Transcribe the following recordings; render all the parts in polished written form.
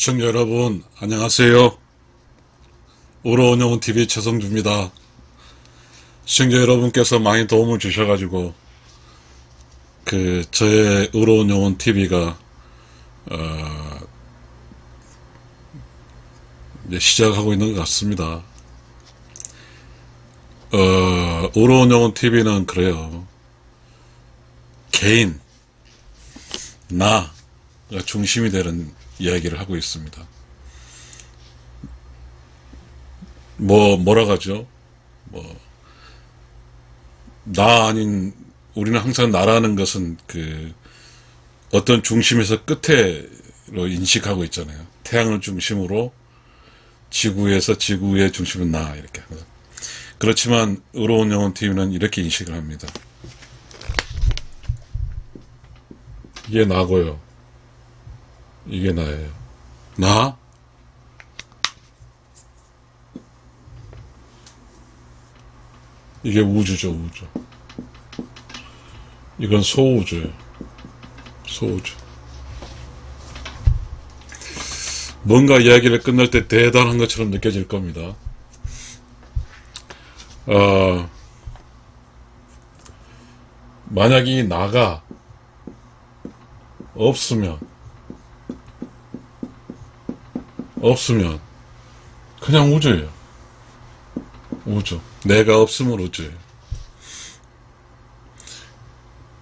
시청자 여러분 안녕하세요. 우러운영훈TV 최성주입니다. 시청자 여러분께서 많이 도움을 주셔가지고 저의 우러운영훈TV가 이제 시작하고 있는 것 같습니다. 우러운영훈TV는 그래요. 개인 나가 중심이 되는 이야기를 하고 있습니다. 뭐라 하죠? 나 아닌, 우리는 항상 나라는 것은 어떤 중심에서 끝에로 인식하고 있잖아요. 태양을 중심으로 지구에서 지구의 중심은 나, 이렇게 하거든. 그렇지만 우러운영훈TV는 이렇게 인식을 합니다. 이게 나고요. 이게 나예요. 나? 이게 우주죠, 우주. 이건 소우주예요. 소우주. 뭔가 이야기를 끝날 때 대단한 것처럼 느껴질 겁니다. 만약 이 나가 없으면 그냥 우주예요. 우주. 내가 없으면 우주예요.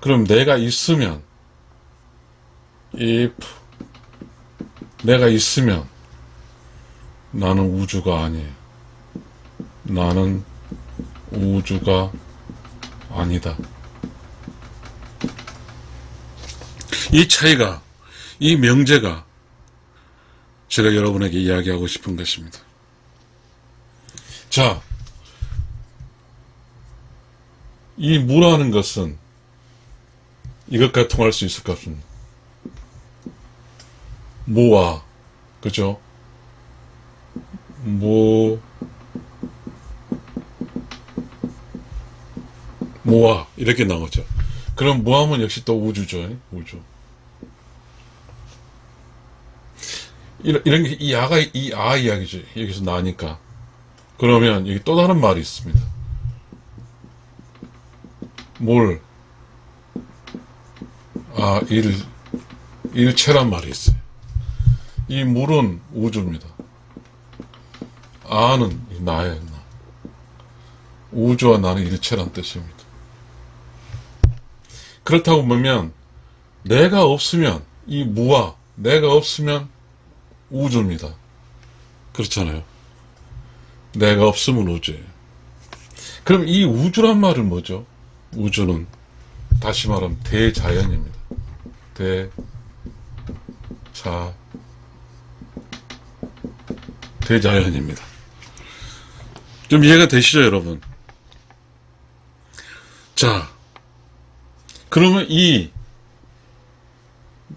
그럼 내가 있으면, if 내가 있으면 나는 우주가 아니에요. 나는 우주가 아니다. 이 차이가, 이 명제가 제가 여러분에게 이야기하고 싶은 것입니다. 자, 이 무라는 것은 이것과 통할 수 있을 것 같습니다. 무와, 그죠? 무와, 이렇게 나오죠. 그럼 무하면 역시 또 우주죠. 우주. 이런 게, 이 아 이야기죠. 여기서 나니까. 그러면 여기 또 다른 말이 있습니다. 일체란 말이 있어요. 이 물은 우주입니다. 아는 나예요, 나. 우주와 나는 일체란 뜻입니다. 그렇다고 보면, 내가 없으면, 이 무와 내가 없으면 우주입니다. 그렇잖아요. 내가 없으면 우주예요. 그럼 이 우주란 말은 뭐죠? 우주는 다시 말하면 대자연입니다. 대자연입니다. 좀 이해가 되시죠, 여러분? 자, 그러면 이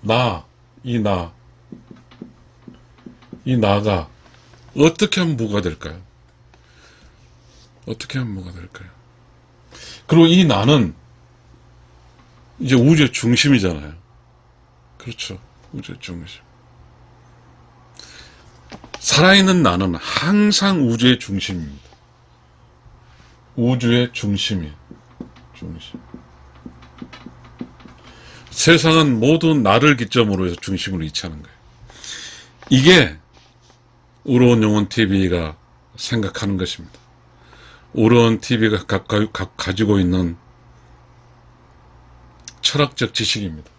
나가 어떻게 하면 무가 될까요? 어떻게 하면 무가 될까요? 그리고 이 나는 이제 우주의 중심이잖아요. 그렇죠. 우주의 중심. 살아있는 나는 항상 우주의 중심입니다. 우주의 중심이에요. 중심. 세상은 모두 나를 기점으로 해서 중심으로 이치하는 거예요. 이게 우러운영훈TV가 생각하는 것입니다. 우러운TV가 가지고 있는 철학적 지식입니다.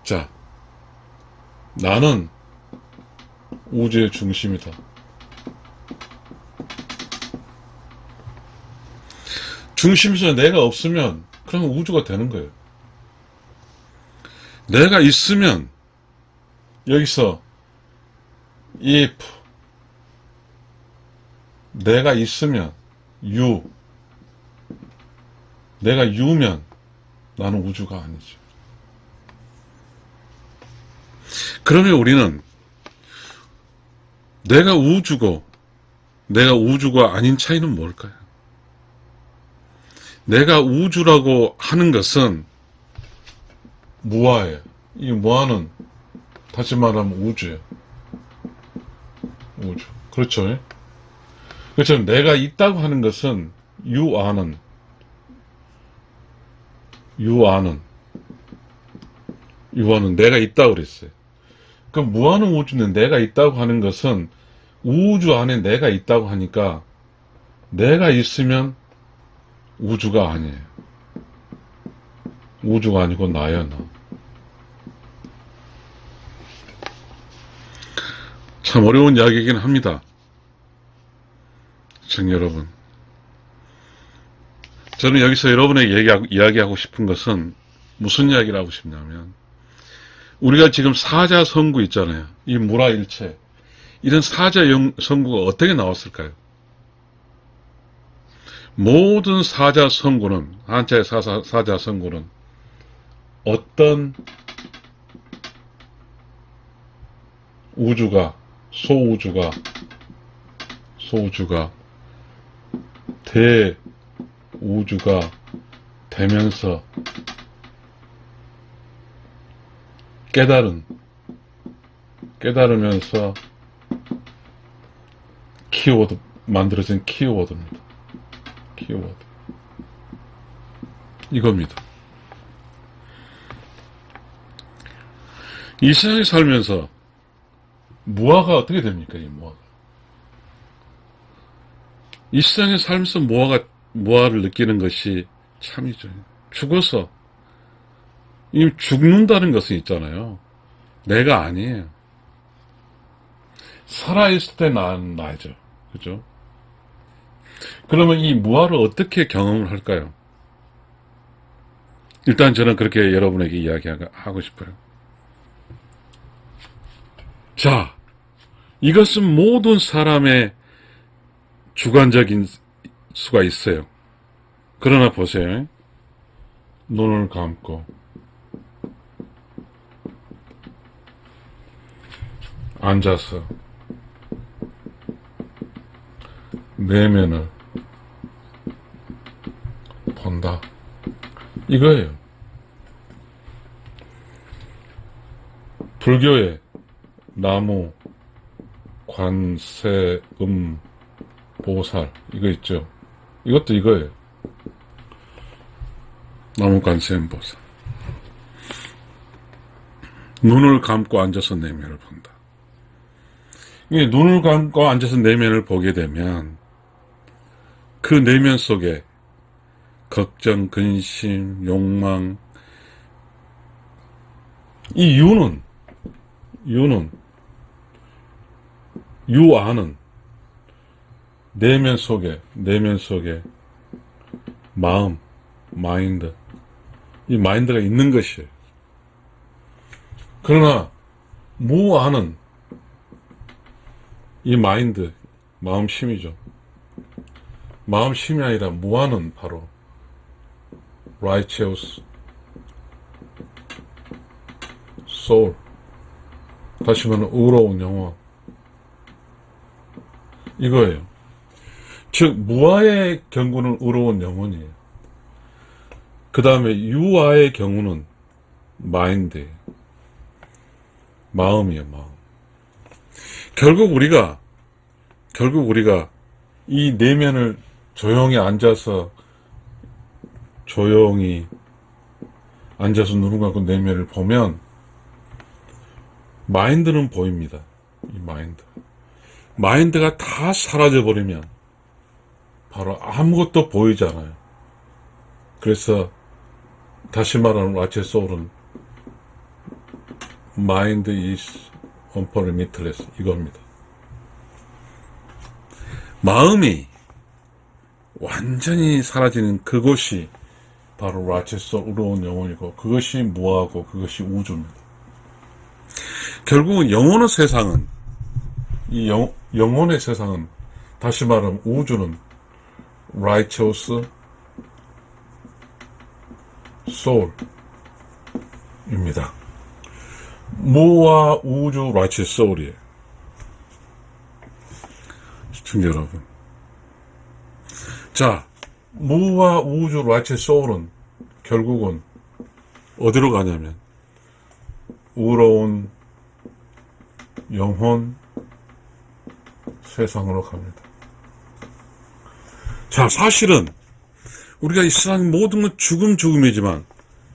자, 나는 우주의 중심이다. 중심에서 내가 없으면 그럼 우주가 되는 거예요. 내가 있으면 여기서 if 내가 있으면 내가 유면 나는 우주가 아니죠. 그러면 우리는 내가 우주고 내가 우주가 아닌 차이는 뭘까요? 내가 우주라고 하는 것은 무아예요. 이 무아는 다시 말하면 우주예요. 우주. 그렇죠. 그렇죠. 내가 있다고 하는 것은 유아는 내가 있다고 그랬어요. 그럼 무한한 우주는 내가 있다고 하는 것은 우주 안에 내가 있다고 하니까 내가 있으면 우주가 아니에요. 우주가 아니고 나야, 나. 참 어려운 이야기이긴 합니다. 시청자 여러분. 저는 여기서 여러분에게 이야기하고 싶은 것은 무슨 이야기를 하고 싶냐면, 우리가 지금 사자성구 있잖아요. 이 무라일체. 이런 사자성구가 어떻게 나왔을까요? 모든 사자성구는, 한자의 사자성구는 어떤 우주가, 소우주가 대우주가 되면서 깨달으면서 만들어진 키워드입니다. 키워드. 이겁니다. 이 세상에 살면서 무아가 어떻게 됩니까? 이 무아가. 이 세상에 살면서 무아를 느끼는 것이 참이죠. 죽어서 이 죽는다는 것은 있잖아요. 내가 아니에요. 살아있을 때 나죠. 그죠? 그러면 이 무아를 어떻게 경험을 할까요? 일단 저는 그렇게 여러분에게 이야기하고 싶어요. 자, 이것은 모든 사람의 주관적인 수가 있어요. 그러나 보세요. 눈을 감고 앉아서 내면을 본다. 이거예요. 불교의 나무, 관세, 보살 이거 있죠. 이것도 이거예요. 나무, 관세, 보살. 눈을 감고 앉아서 내면을 본다. 눈을 감고 앉아서 내면을 보게 되면 그 내면 속에 걱정, 근심, 욕망, 이 유아는 내면 속에 마음, 마인드, 이 마인드가 있는 것이에요. 그러나 무아는 이 마인드, 마음심이죠. 마음심이 아니라 무아는 바로 righteous soul, 다시 말하면 의로운 영혼, 이거예요. 즉 무아의 경우는 의로운 영혼이에요. 그 다음에 유아의 경우는 마인드예요. 마음이에요. 마음. 결국 우리가 이 내면을 조용히 앉아서 눈을 감고 내면을 보면 마인드는 보입니다. 이 마인드가 다 사라져버리면 바로 아무것도 보이지 않아요. 그래서 다시 말하는 라체 소울은 마인드 is unlimitless 이겁니다. 마음이 완전히 사라지는 그곳이 바로 라체 소울, 의로운 영혼이고 그것이 무아하고 그것이 우주입니다. 결국은 영혼의 세상은 영혼의 세상은 다시 말하면 우주는 righteous soul입니다. 무아 우주 righteous soul이에요. 시청자 여러분. 자, 무아 우주 righteous soul은 결국은 어디로 가냐면 의로운 영혼, 세상으로 갑니다. 자, 사실은 우리가 이 세상 모든 건 죽음이지만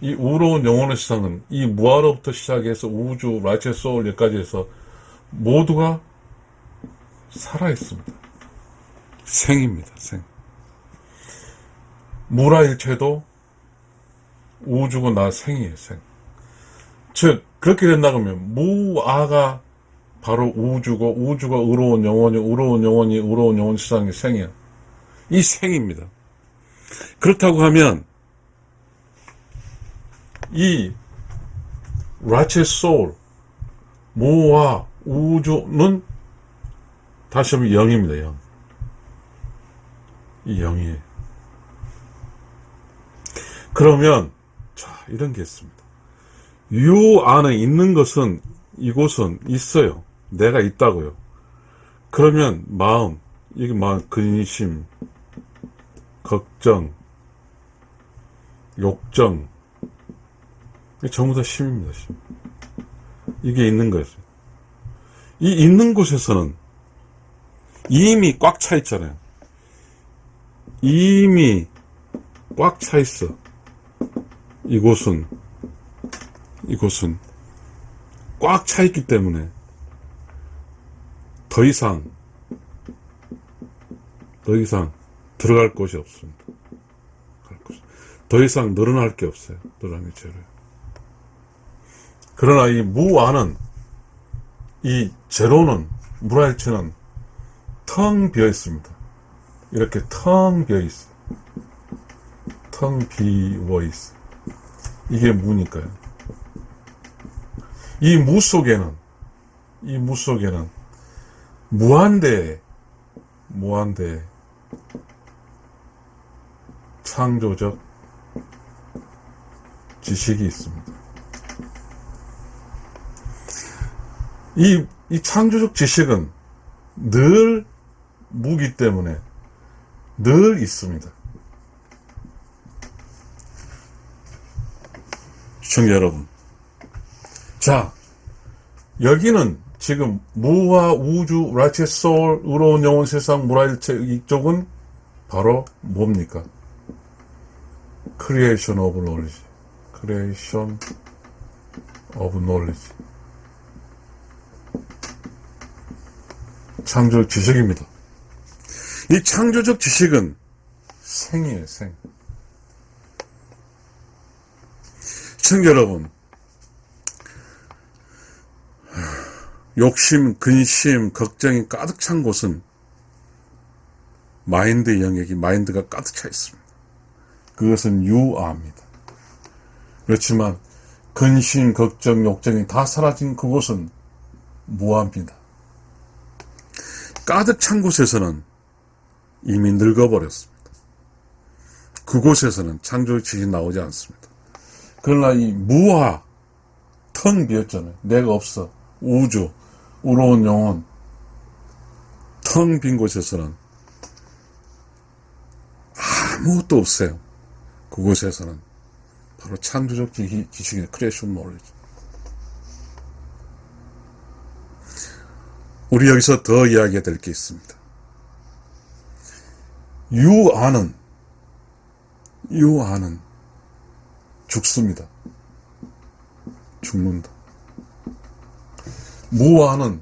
이 우로운 영혼의 세상은 이 무아로부터 시작해서 우주, 라이체, 소울 여기까지 해서 모두가 살아있습니다. 생입니다. 생. 무라일체도 우주고 나 생이에요. 생. 즉 그렇게 된다고 하면 무아가 바로 우주고 우주가 의로운 영혼이 의로운 영혼 세상의 생이야. 이 생입니다. 그렇다고 하면 이 라체 소울 무와 우주는 다시 한번 0입니다. 0. 이 0이에요. 그러면 자 이런 게 있습니다. 유 안에 있는 것은 이곳은 있어요. 내가 있다고요. 그러면 마음, 이게 마음, 근심, 걱정, 욕정, 전부 다 심입니다. 심. 이게 있는 거예요. 이 있는 곳에서는 이미 꽉 차 있잖아요. 이미 꽉 차 있어. 이곳은 꽉 차 있기 때문에 더 이상 들어갈 곳이 없습니다. 더 이상 늘어날 게 없어요. 늘어나는 게 제로예요. 그러나 이 무아는, 이 제로는, 무라일체는 텅 비어 있습니다. 이렇게 텅 비어 있어. 텅 비어 있어. 이게 무니까요. 이 무 속에는 무한대 창조적 지식이 있습니다. 이 창조적 지식은 늘 무기 때문에 늘 있습니다. 시청자 여러분, 자 여기는 지금 무와 우주, 라체, 소울, 의로운 영혼, 세상, 무라일체 이쪽은 바로 뭡니까? 크리에이션 오브 놀리지. 크리에이션 오브 놀리지. 창조적 지식입니다. 이 창조적 지식은 생이에요, 생. 시청자 여러분, 욕심, 근심, 걱정이 가득 찬 곳은 마인드의 영역이 마인드가 가득 차 있습니다. 그것은 유아입니다. 그렇지만 근심, 걱정, 욕정이 다 사라진 그곳은 무아입니다. 가득 찬 곳에서는 이미 늙어버렸습니다. 그곳에서는 창조적 지식이 나오지 않습니다. 그러나 이 무아, 텅 비었잖아요. 내가 없어. 우주, 의로운 영혼, 텅 빈 곳에서는 아무것도 없어요. 그곳에서는 바로 창조적 지식의 크리에이션 놀리지. 우리 여기서 더 이야기해야 될 게 있습니다. 유아는 죽습니다. 죽는다. 무아는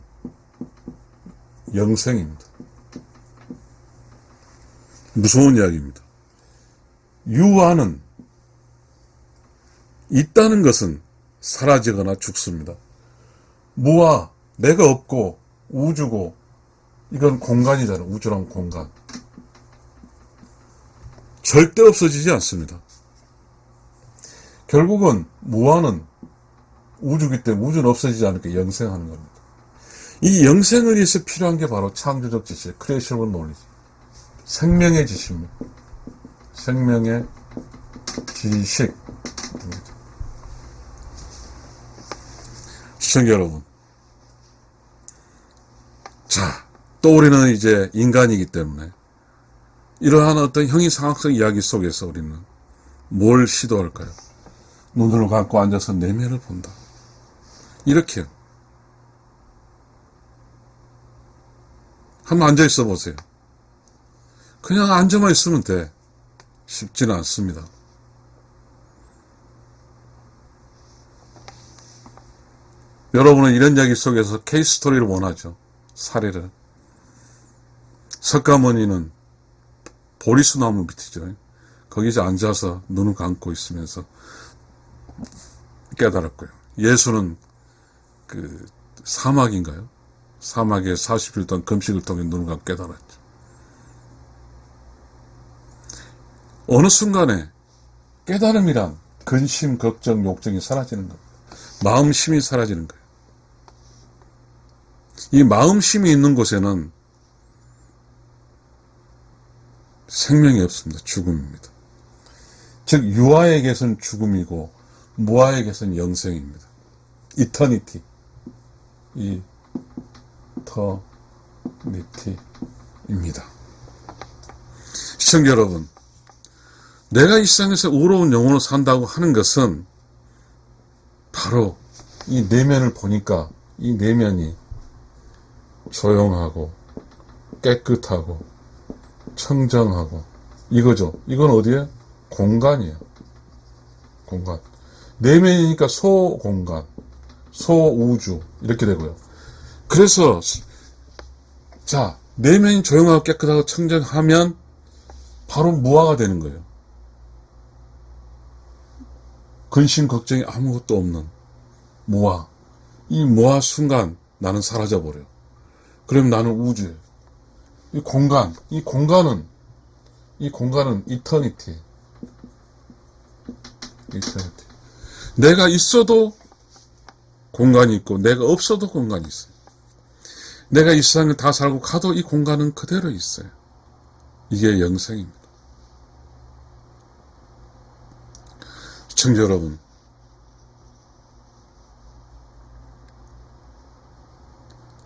영생입니다. 무서운 이야기입니다. 유아는 있다는 것은 사라지거나 죽습니다. 무아, 내가 없고 우주고 이건 공간이잖아요. 우주란 공간. 절대 없어지지 않습니다. 결국은 무아는 우주기 때문에 우주는 없어지지 않으니까 영생하는 겁니다. 이 영생을 위해서 필요한 게 바로 창조적 지식, 크리에이션 논리지. 생명의 지식입니다. 생명의 지식. 시청자 여러분, 자, 또 우리는 이제 인간이기 때문에 이러한 어떤 형이상학적 이야기 속에서 우리는 뭘 시도할까요? 눈을 감고 앉아서 내면을 본다. 이렇게요. 한번 앉아 있어 보세요. 그냥 앉아만 있으면 돼. 쉽지는 않습니다. 여러분은 이런 이야기 속에서 케이스 스토리를 원하죠. 사례를. 석가모니는 보리수나무 밑이죠. 거기서 앉아서 눈을 감고 있으면서 깨달았고요. 예수는 그 사막인가요? 사막에 40일 동안 금식을 통해 눈을 감고 깨달았죠. 어느 순간에 깨달음이란 근심, 걱정, 욕정이 사라지는 겁니다. 마음심이 사라지는 거예요. 이 마음심이 있는 곳에는 생명이 없습니다. 죽음입니다. 즉 유아에게서는 죽음이고 무아에게서는 영생입니다. 이터니티. 이터니티입니다. 시청자 여러분, 내가 이 세상에서 의로운 영혼으로 산다고 하는 것은 바로 이 내면을 보니까 이 내면이 조용하고 깨끗하고 청정하고 이거죠. 이건 어디에? 공간이에요. 공간. 내면이니까 소공간, 소우주 이렇게 되고요. 그래서 자, 내면이 조용하고 깨끗하고 청정하면 바로 무아가 되는 거예요. 근심 걱정이 아무것도 없는 무아. 이 무아 순간 나는 사라져버려요. 그럼 나는 우주예요. 이 공간은 이터니티. 내가 있어도 공간이 있고 내가 없어도 공간이 있어요. 내가 이 세상을 다 살고 가도 이 공간은 그대로 있어요. 이게 영생입니다. 시청자 여러분,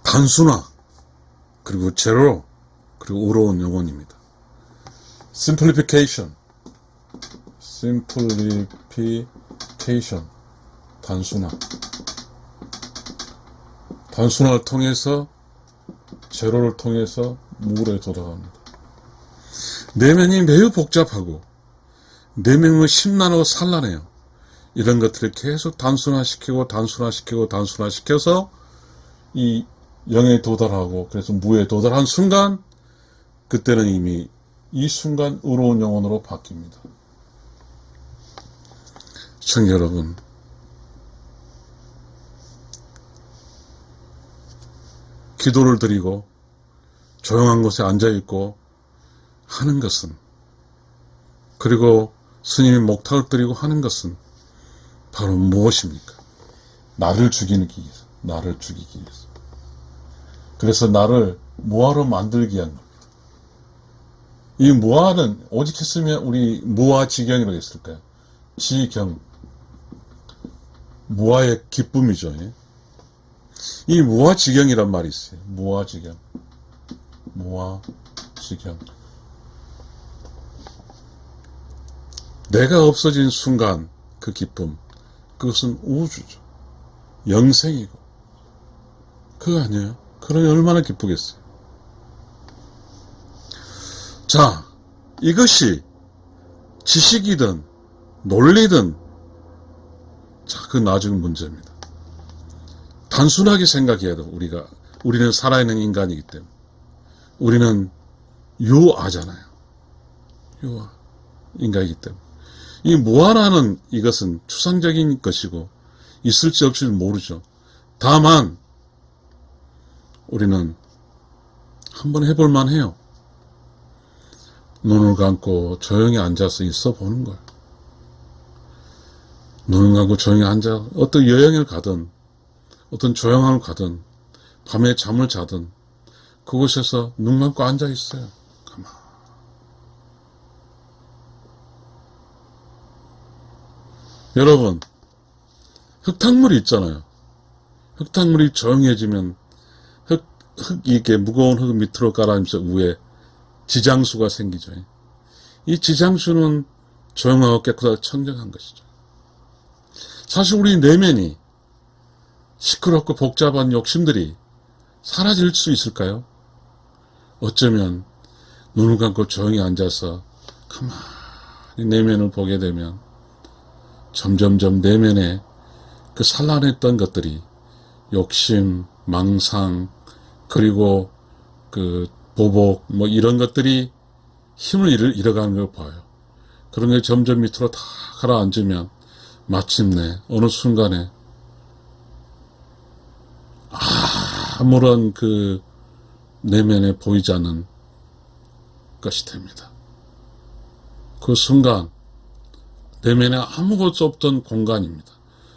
단순화 그리고 제로 그리고 의로운 영혼입니다. simplification 단순화를 통해서 제로를 통해서 무에 도달합니다. 내면이 매우 복잡하고 내면은 심란하고 산란해요. 이런 것들을 계속 단순화시켜서 이 영에 도달하고 그래서 무에 도달한 순간 그때는 이미 이 순간 의로운 영혼으로 바뀝니다. 시청자 여러분, 기도를 드리고 조용한 곳에 앉아있고 하는 것은, 그리고 스님이 목탁을 드리고 하는 것은 바로 무엇입니까? 나를 죽이기 위해서. 그래서 나를 무아로 만들기 위한 겁니다. 이 무아는 오직 했으면 우리 무아지경이라고 했을까요? 지경. 무아의 기쁨이죠. 이 무아지경이란 말이 있어요. 무아지경. 내가 없어진 순간 그 기쁨, 그것은 우주죠. 영생이고. 그거 아니에요? 그러니 얼마나 기쁘겠어요. 자, 이것이 지식이든 논리든 자, 그건 나중에 문제입니다. 단순하게 생각해야 돼요. 우리는 살아있는 인간이기 때문에. 우리는 유아잖아요. 유아. 인간이기 때문에. 이 무아라는 이것은 추상적인 것이고 있을지 없을지 모르죠. 다만 우리는 한번 해볼만 해요. 눈을 감고 조용히 앉아서 있어 보는 거예요. 눈을 감고 조용히 앉아 어떤 여행을 가든 어떤 조용함을 가든 밤에 잠을 자든 그곳에서 눈 감고 앉아 있어요. 가만. 여러분, 흙탕물이 있잖아요. 흙탕물이 조용해지면 이게 무거운 흙 밑으로 가라앉으면서 위에 지장수가 생기죠. 이 지장수는 조용하고 깨끗하고 청정한 것이죠. 사실 우리 내면이 시끄럽고 복잡한 욕심들이 사라질 수 있을까요? 어쩌면 눈을 감고 조용히 앉아서 가만히 내면을 보게 되면 점점점 내면에 그 산란했던 것들이 욕심, 망상, 그리고 그 보복 뭐 이런 것들이 힘을 잃어가는 걸 봐요. 그런 게 점점 밑으로 다 가라앉으면 마침내 어느 순간에 아무런 그 내면에 보이지 않는 것이 됩니다. 그 순간 내면에 아무것도 없던 공간입니다.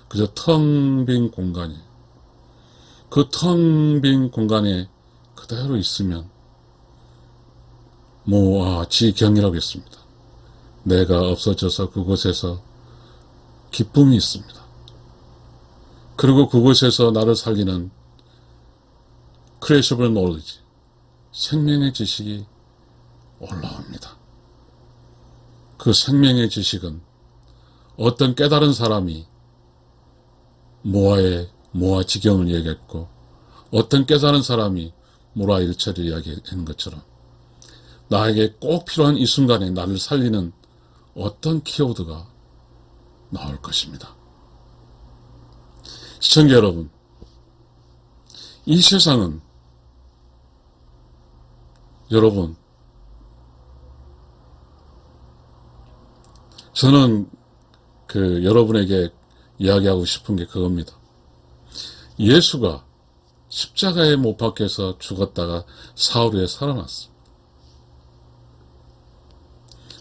그저 텅 빈 공간이에요. 그 텅 빈 공간에 그대로 있으면 지경이라고 했습니다. 내가 없어져서 그곳에서 기쁨이 있습니다. 그리고 그곳에서 나를 살리는 크레이셔블 놀리지, 생명의 지식이 올라옵니다. 그 생명의 지식은 어떤 깨달은 사람이 모아 지경을 얘기했고, 어떤 깨달은 사람이 모라 일체를 이야기한 것처럼 나에게 꼭 필요한 이 순간에 나를 살리는 어떤 키워드가 나올 것입니다. 시청자 여러분, 이 세상은 여러분, 저는 여러분에게 이야기하고 싶은 게 그겁니다. 예수가 십자가에 못 박혀서 죽었다가 사흘 후에 살아났습니다.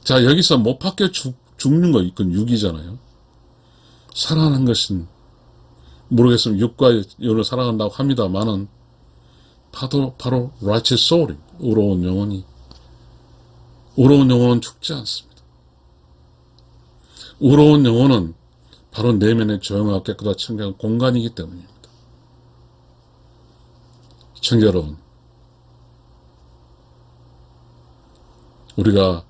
자, 여기서 못 박혀 죽는 거 이건 육이잖아요. 살아난 것은 모르겠으면 육과 영을 살아간다고 합니다만은 바로 righteous soul입니다. 의로운 영혼은 죽지 않습니다. 의로운 영혼은 바로 내면의 조용하고 깨끗하고 청결한 공간이기 때문입니다. 시청자 여러분, 우리가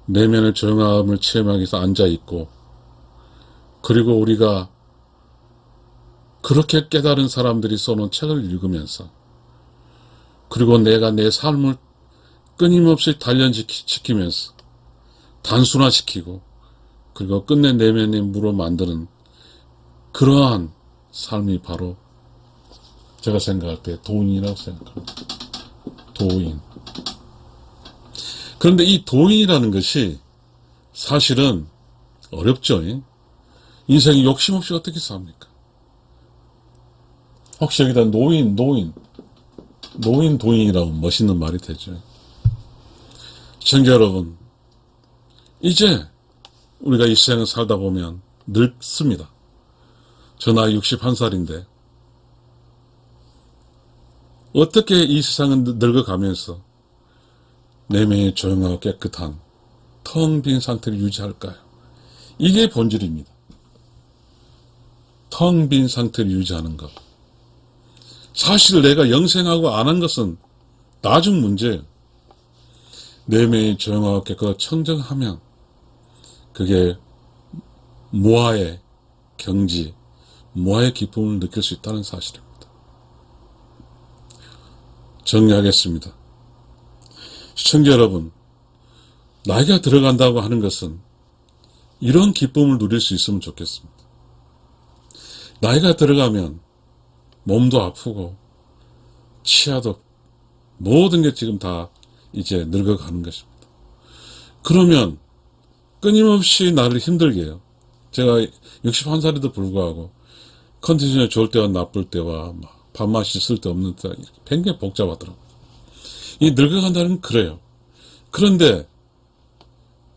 내면의 조용함을 체험하기 위해서 앉아있고, 그리고 우리가 그렇게 깨달은 사람들이 써놓은 책을 읽으면서, 그리고 내가 내 삶을 끊임없이 단련시키면서 단순화시키고, 그리고 끝내 내면의 무로 만드는 그러한 삶이 바로 제가 생각할 때 도인이라고 생각합니다. 도인. 그런데 이 도인이라는 것이 사실은 어렵죠. 인생이 욕심 없이 어떻게 삽니까? 혹시 여기다 도인이라고 멋있는 말이 되죠. 시청자 여러분, 이제 우리가 이 세상을 살다 보면 늙습니다. 저 나이 61살인데 어떻게 이 세상은 늙어가면서 내면이 조용하고 깨끗한 텅 빈 상태를 유지할까요? 이게 본질입니다. 텅 빈 상태를 유지하는 것. 사실 내가 영생하고 안 한 것은 나중 문제예요. 내면이 조용하고 깨끗하고 청정하면 그게 무아의 경지, 무아의 기쁨을 느낄 수 있다는 사실입니다. 정리하겠습니다. 시청자 여러분, 나이가 들어간다고 하는 것은 이런 기쁨을 누릴 수 있으면 좋겠습니다. 나이가 들어가면 몸도 아프고 치아도 모든 게 지금 다 이제 늙어가는 것입니다. 그러면 끊임없이 나를 힘들게 해요. 제가 61살에도 불구하고 컨디션이 좋을 때와 나쁠 때와 밥맛이 있을 때 없는 때 굉장히 복잡하더라고요. 이 늙어간다는 건 그래요. 그런데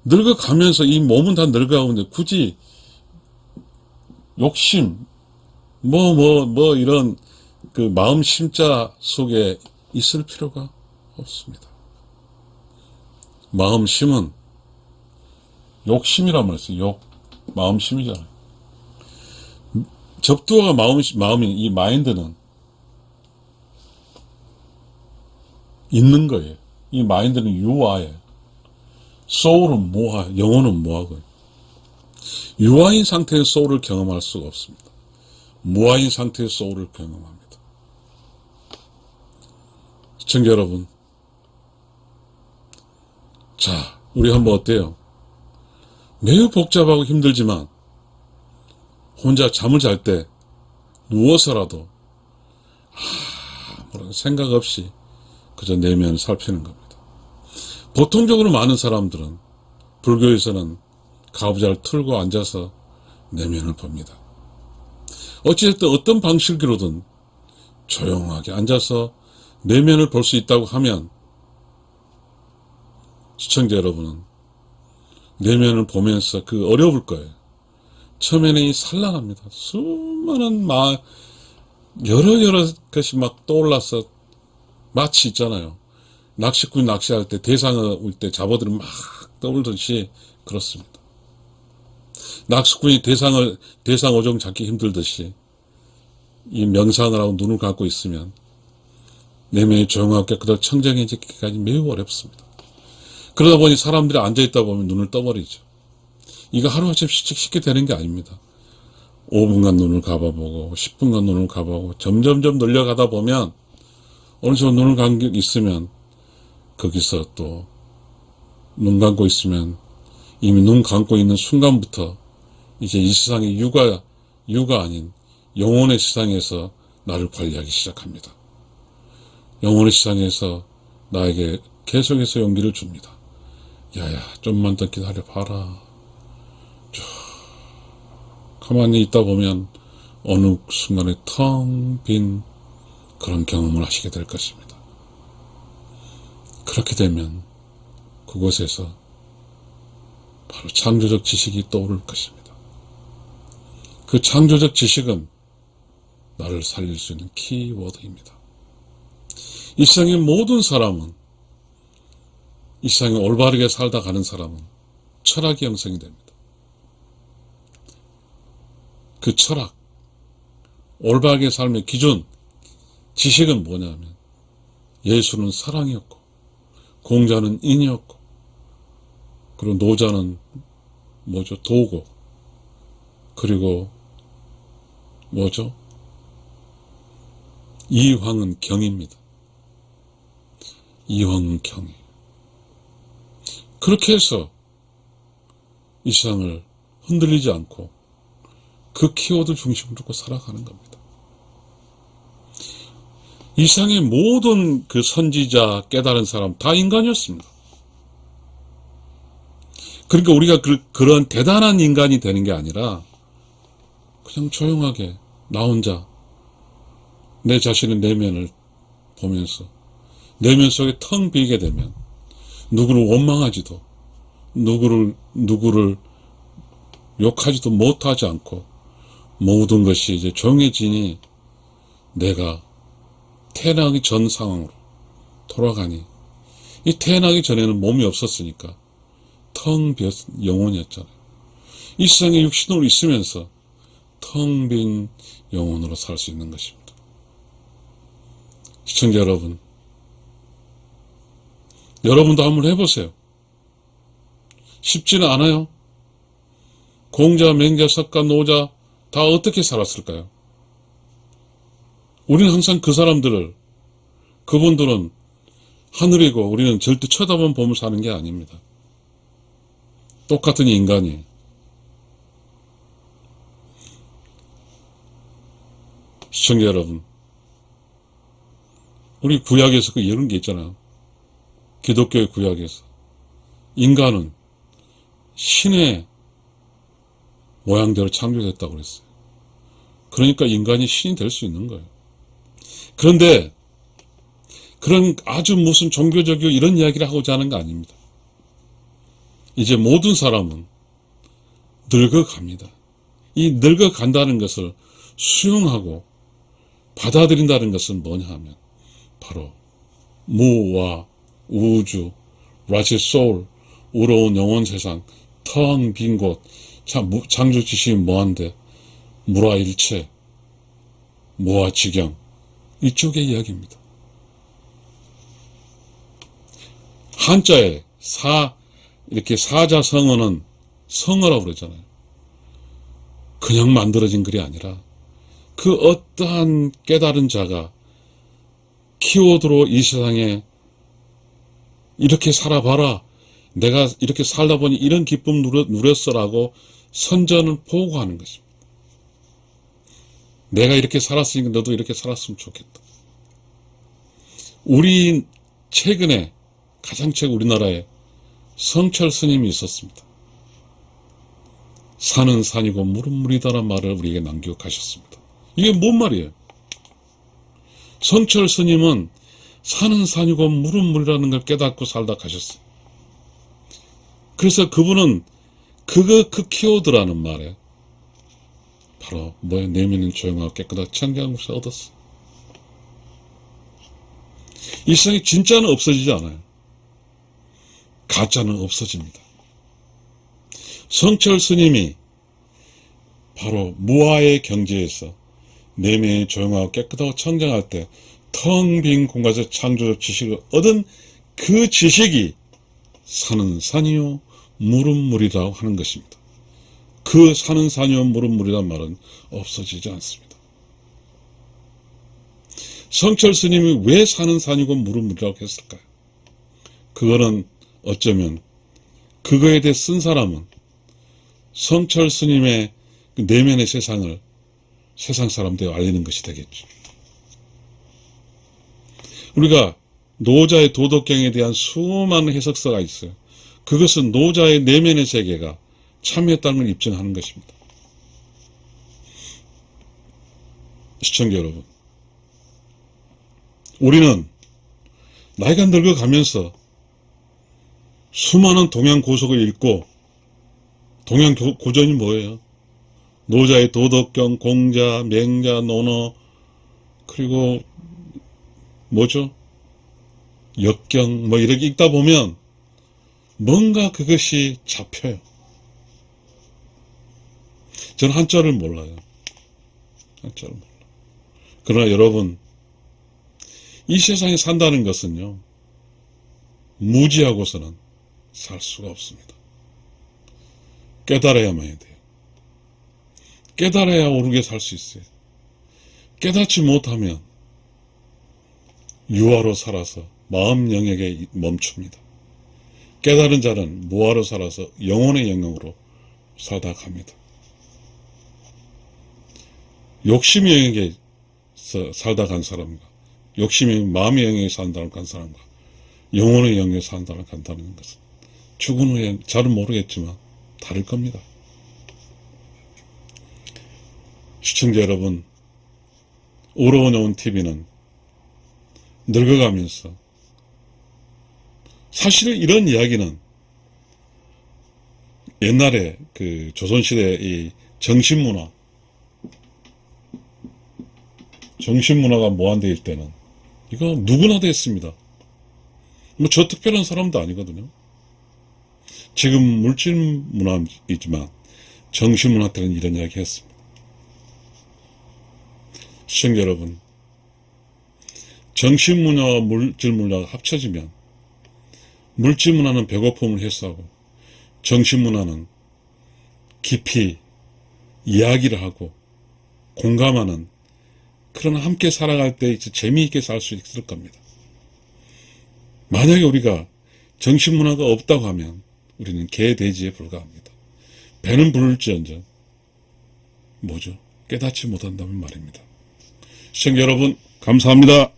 늙어가면서 이 몸은 다 늙어가는데 굳이 욕심 이런 그 마음 심자 속에 있을 필요가 없습니다. 마음심은 욕심이란 말이에요. 마음심이잖아요. 접두어가 마음인 이 마인드는 있는 거예요. 이 마인드는 유아예요. 소울은 무아, 영혼은 무아고요. 유아인 상태의 소울을 경험할 수가 없습니다. 무아인 상태의 소울을 경험합니다. 시청자 여러분, 자, 우리 한번 어때요? 매우 복잡하고 힘들지만 혼자 잠을 잘 때 누워서라도 아무런 생각 없이 그저 내면을 살피는 겁니다. 보통적으로 많은 사람들은 불교에서는 가부좌를 틀고 앉아서 내면을 봅니다. 어찌됐든 어떤 방식으로든 조용하게 앉아서 내면을 볼 수 있다고 하면 시청자 여러분은 내면을 보면서 어려울 거예요. 처음에는 이 산란합니다. 수많은 여러 것이 막 떠올라서 마치 있잖아요. 낚시꾼이 낚시할 때 대상어 올 때 잡어들이 막 떠올듯이 그렇습니다. 낚시꾼이 대상 어종 잡기 힘들듯이 이 명상을 하고 눈을 감고 있으면 내면이 조용하게 그대로 청정해지기까지 매우 어렵습니다. 그러다 보니 사람들이 앉아있다 보면 눈을 떠버리죠. 이거 하루아침 쉽게 되는 게 아닙니다. 5분간 눈을 감아보고 10분간 눈을 감아보고 점점점 늘려가다 보면 어느 정도 눈을 감고 있으면 거기서 또 눈 감고 있으면 이미 눈 감고 있는 순간부터 이제 이 세상의 유가 아닌 영혼의 세상에서 나를 관리하기 시작합니다. 영혼의 세상에서 나에게 계속해서 용기를 줍니다. 야야, 좀만 더 기다려봐라. 가만히 있다 보면 어느 순간에 텅 빈 그런 경험을 하시게 될 것입니다. 그렇게 되면 그곳에서 바로 창조적 지식이 떠오를 것입니다. 그 창조적 지식은 나를 살릴 수 있는 키워드입니다. 이 세상의 모든 사람은, 이 세상에 올바르게 살다 가는 사람은 철학이 형성이 됩니다. 그 철학, 올바르게 삶의 기준, 지식은 뭐냐면 예수는 사랑이었고 공자는 인이었고 그리고 노자는 도고, 그리고 이황은 경입니다. 이황은 경이. 그렇게 해서 이 세상을 흔들리지 않고 그 키워드 중심으로 두고 살아가는 겁니다. 이 세상의 모든 그 선지자, 깨달은 사람 다 인간이었습니다. 그러니까 우리가 그런 대단한 인간이 되는 게 아니라 그냥 조용하게 나 혼자 내 자신의 내면을 보면서 내면 속에 텅 비게 되면 누구를 원망하지도 누구를 욕하지도 못하지 않고 모든 것이 이제 조용해지니 내가 태어나기 전 상황으로 돌아가니, 이 태어나기 전에는 몸이 없었으니까 텅 비었 영혼이었잖아요. 이 세상에 육신으로 있으면서 텅 빈 영혼으로 살 수 있는 것입니다. 시청자 여러분, 여러분도 한번 해보세요. 쉽지는 않아요. 공자, 맹자, 석가, 노자 다 어떻게 살았을까요? 우리는 항상 그 사람들을, 그분들은 하늘이고 우리는 절대 쳐다만 보면 사는 게 아닙니다. 똑같은 인간이에요. 시청자 여러분, 우리 구약에서 이런 게 있잖아요. 기독교의 구약에서 인간은 신의 모양대로 창조됐다고 그랬어요. 그러니까 인간이 신이 될 수 있는 거예요. 그런데 그런 아주 무슨 종교적이고 이런 이야기를 하고자 하는 거 아닙니다. 이제 모든 사람은 늙어갑니다. 이 늙어간다는 것을 수용하고 받아들인다는 것은 뭐냐 하면 바로 무와 우주, 라지 소울, 우러운 영혼 세상, 텅 빈 곳, 창조 지식이 뭐한데 무라 일체, 무와 지경, 이쪽의 이야기입니다. 한자에 이렇게 사자성어는 성어라고 그러잖아요. 그냥 만들어진 글이 아니라 그 어떠한 깨달은 자가 키워드로 이 세상에 이렇게 살아봐라. 내가 이렇게 살다 보니 이런 기쁨 누렸어라고 선전을 보고하는 것입니다. 내가 이렇게 살았으니까 너도 이렇게 살았으면 좋겠다. 우리 최근에 가장 최근 우리나라에 성철 스님이 있었습니다. 산은 산이고 물은 물이다라는 말을 우리에게 남겨가셨습니다. 이게 뭔 말이에요? 성철 스님은 산은 산이고 물은 물이라는 걸 깨닫고 살다 가셨어요. 그래서 그분은 그 키워드라는 말에 바로 내면은 조용하고 깨끗하고 청정한 것을 얻었어. 이 세상에 진짜는 없어지지 않아요. 가짜는 없어집니다. 성철 스님이 바로 무아의 경지에서 내면이 조용하고 깨끗하고 청정할 때 텅 빈 공간에서 창조적 지식을 얻은 그 지식이 산은 산이요 물은 물이라고 하는 것입니다. 그 산은 산이요 물은 물이란 말은 없어지지 않습니다. 성철 스님이 왜 산은 산이고 물은 물이라고 했을까요? 그거는 어쩌면 그거에 대해 쓴 사람은 성철 스님의 그 내면의 세상을 세상 사람들에 알리는 것이 되겠죠. 우리가 노자의 도덕경에 대한 수많은 해석서가 있어요. 그것은 노자의 내면의 세계가 참여했다는 걸 입증하는 것입니다. 시청자 여러분, 우리는 나이가 늙어가면서 수많은 동양 고석을 읽고, 동양 고전이 뭐예요? 노자의 도덕경, 공자, 맹자, 논어, 그리고 뭐죠? 역경, 이렇게 읽다 보면 뭔가 그것이 잡혀요. 저는 한자를 몰라요. 한자를 몰라요. 그러나 여러분, 이 세상에 산다는 것은요, 무지하고서는 살 수가 없습니다. 깨달아야만 해야 돼요. 깨달아야 오르게 살 수 있어요. 깨닫지 못하면 유아로 살아서 마음 영역에 멈춥니다. 깨달은 자는 무아로 살아서 영혼의 영역으로 살다 갑니다. 욕심의 영역에 살다 간 사람과 욕심의 마음의 영역에 산다는 간 사람과 영혼의 영역에 산다는 간다는 것은 죽은 후에 잘은 모르겠지만 다를 겁니다. 시청자 여러분, 오로온 TV는 늙어가면서 사실 이런 이야기는 옛날에 그 조선시대의 이 정신문화가 모한되일 때는 이거 누구나 됐습니다. 저 특별한 사람도 아니거든요. 지금 물질문화이지만 정신문화 때는 이런 이야기 했습니다. 시청자 여러분, 정신문화와 물질문화가 합쳐지면 물질문화는 배고픔을 해소하고 정신문화는 깊이 이야기를 하고 공감하는 그런 함께 살아갈 때 재미있게 살 수 있을 겁니다. 만약에 우리가 정신문화가 없다고 하면 우리는 개, 돼지에 불과합니다. 배는 부를지언정 뭐죠? 깨닫지 못한다면 말입니다. 시청자 여러분, 감사합니다.